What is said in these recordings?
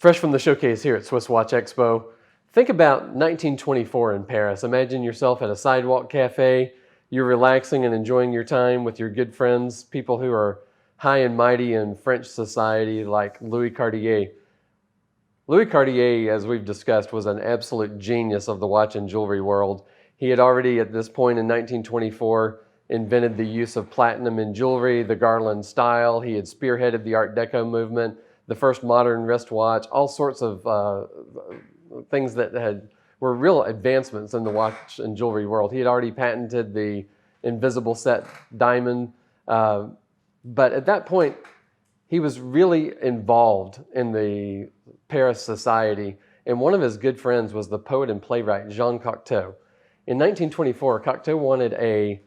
Fresh from the showcase here at SwissWatchExpo, think about 1924 in Paris. Imagine yourself at a sidewalk cafe. You're relaxing and enjoying your time with your good friends, people who are high and mighty in French society like Louis Cartier. Louis Cartier, as we've discussed, was an absolute genius of the watch and jewelry world. He had already, at this point in 1924, invented the use of platinum in jewelry, the Garland style. He had spearheaded the Art Deco movement, the first modern wristwatch, all sorts of things that were real advancements in the watch and jewelry world. He had already patented the invisible set diamond, but at that point, he was really involved in the Paris society, and one of his good friends was the poet and playwright Jean Cocteau. In 1924, Cocteau wanted a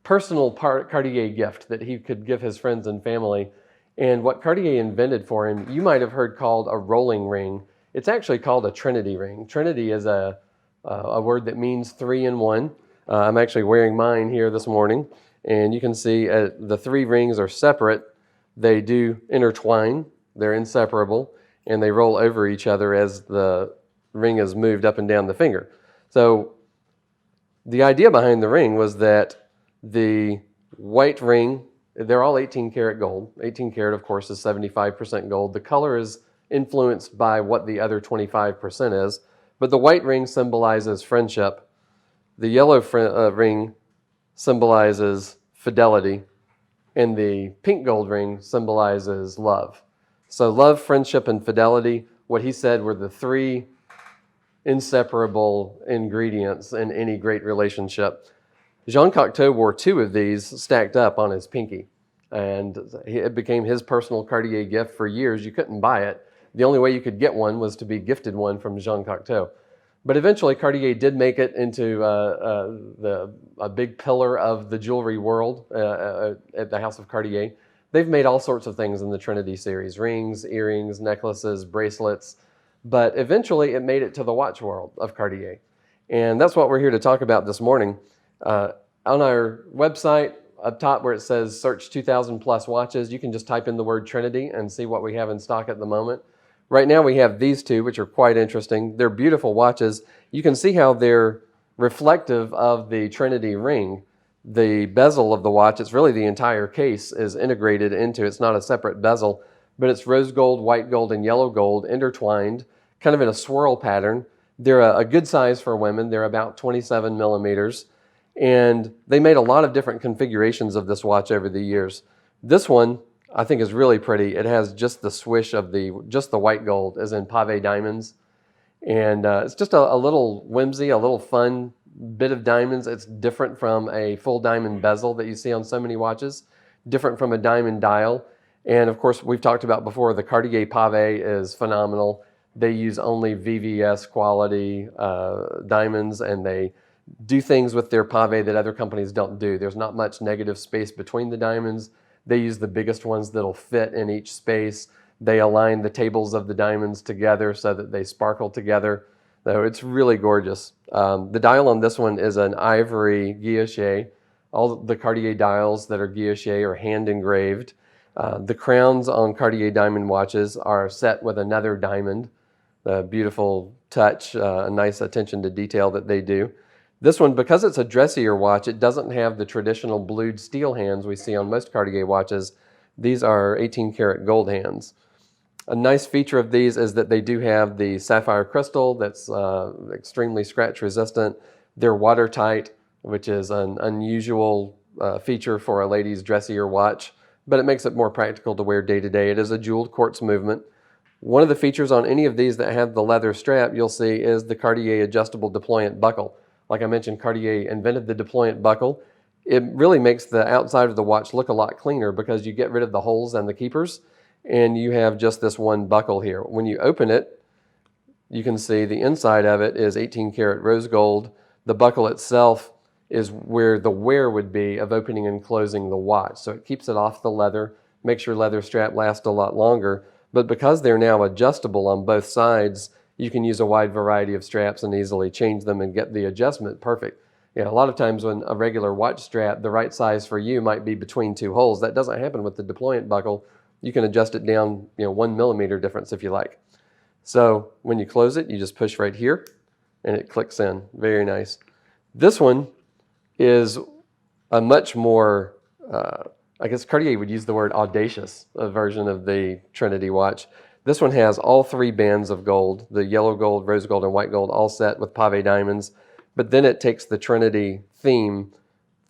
personal Cartier gift that he could give his friends and family. And what Cartier invented for him, you might have heard called a rolling ring. It's actually called a Trinity ring. Trinity is a word that means three in one. I'm actually wearing mine here this morning, and you can see the three rings are separate. They do intertwine, they're inseparable, and they roll over each other as the ring is moved up and down the finger. So the idea behind the ring was that the white ring, they're all 18 karat gold. 18 karat, of course, is 75% gold. The color is influenced by what the other 25% is, but the white ring symbolizes friendship. The yellow ring symbolizes fidelity, and the pink gold ring symbolizes love. So love, friendship, and fidelity, what he said were the three inseparable ingredients in any great relationship. Jean Cocteau wore two of these stacked up on his pinky, and it became his personal Cartier gift for years. You couldn't buy it. The only way you could get one was to be gifted one from Jean Cocteau. But eventually Cartier did make it into a big pillar of the jewelry world at the House of Cartier. They've made all sorts of things in the Trinity series: rings, earrings, necklaces, bracelets, but eventually it made it to the watch world of Cartier. And that's what we're here to talk about this morning. On our website, up top where it says search 2,000 plus watches, you can just type in the word Trinity and see what we have in stock at the moment. Right now we have these two, which are quite interesting. They're beautiful watches. You can see how they're reflective of the Trinity ring. The bezel of the watch, it's really the entire case is integrated into, it's not a separate bezel, but it's rose gold, white gold, and yellow gold intertwined, kind of in a swirl pattern. They're a good size for women. They're about 27 millimeters. And they made a lot of different configurations of this watch over the years. This one, I think, is really pretty. It has just the swish of just the white gold, as in pave diamonds. And it's just a little whimsy, a little fun bit of diamonds. It's different from a full diamond bezel that you see on so many watches, different from a diamond dial. And of course, we've talked about before, the Cartier pave is phenomenal. They use only VVS quality diamonds, and they do things with their pave that other companies don't do. There's not much negative space between the diamonds. They use the biggest ones that'll fit in each space. They align the tables of the diamonds together so that they sparkle together. So it's really gorgeous. The dial on this one is an ivory guilloche. All the Cartier dials that are guilloche are hand engraved. The crowns on Cartier diamond watches are set with another diamond. A beautiful touch, a nice attention to detail that they do. This one, because it's a dressier watch, it doesn't have the traditional blued steel hands we see on most Cartier watches. These are 18 karat gold hands. A nice feature of these is that they do have the sapphire crystal that's extremely scratch resistant. They're watertight, which is an unusual feature for a lady's dressier watch, but it makes it more practical to wear day to day. It is a jeweled quartz movement. One of the features on any of these that have the leather strap you'll see is the Cartier adjustable deployant buckle. Like I mentioned, Cartier invented the deployant buckle. It really makes the outside of the watch look a lot cleaner because you get rid of the holes and the keepers, and you have just this one buckle here. When you open it, you can see the inside of it is 18 karat rose gold. The buckle itself is where the wear would be of opening and closing the watch. So it keeps it off the leather, makes your leather strap last a lot longer. But because they're now adjustable on both sides, you can use a wide variety of straps and easily change them and get the adjustment perfect. You know, a lot of times when a regular watch strap, the right size for you might be between two holes. That doesn't happen with the deployant buckle. You can adjust it down, 1 millimeter difference if you like. So when you close it, you just push right here and it clicks in. Very nice. This one is a much more, I guess Cartier would use the word audacious, version of the Trinity watch. This one has all 3 bands of gold, the yellow gold, rose gold, and white gold, all set with pave diamonds. But then it takes the Trinity theme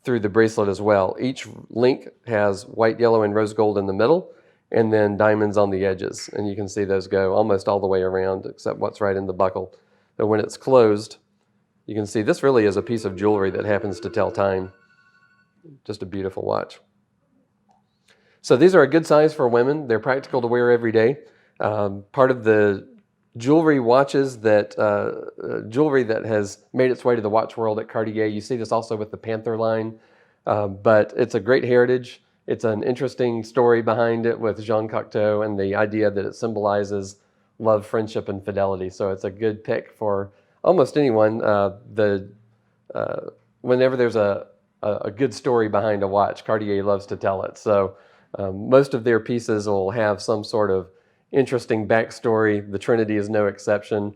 through the bracelet as well. Each link has white, yellow, and rose gold in the middle, and then diamonds on the edges. And you can see those go almost all the way around, except what's right in the buckle. But when it's closed, you can see this really is a piece of jewelry that happens to tell time. Just a beautiful watch. So these are a good size for women. They're practical to wear every day. Part of the jewelry watches that jewelry that has made its way to the watch world at Cartier. You see this also with the Panther line, but it's a great heritage. It's an interesting story behind it with Jean Cocteau and the idea that it symbolizes love, friendship, and fidelity. So it's a good pick for almost anyone. Whenever there's a good story behind a watch, Cartier loves to tell it. So most of their pieces will have some sort of interesting backstory. The Trinity is no exception.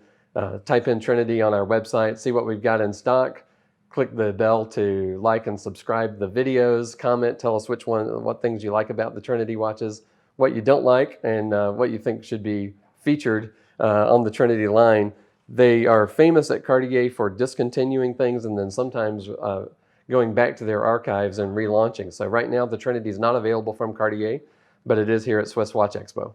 Type in Trinity on our website, see what we've got in stock. Click the bell to like and subscribe the videos, comment, tell us what things you like about the Trinity watches, what you don't like, and what you think should be featured on the Trinity line. They are famous at Cartier for discontinuing things and then sometimes going back to their archives and relaunching. So right now the Trinity is not available from Cartier, but it is here at SwissWatchExpo.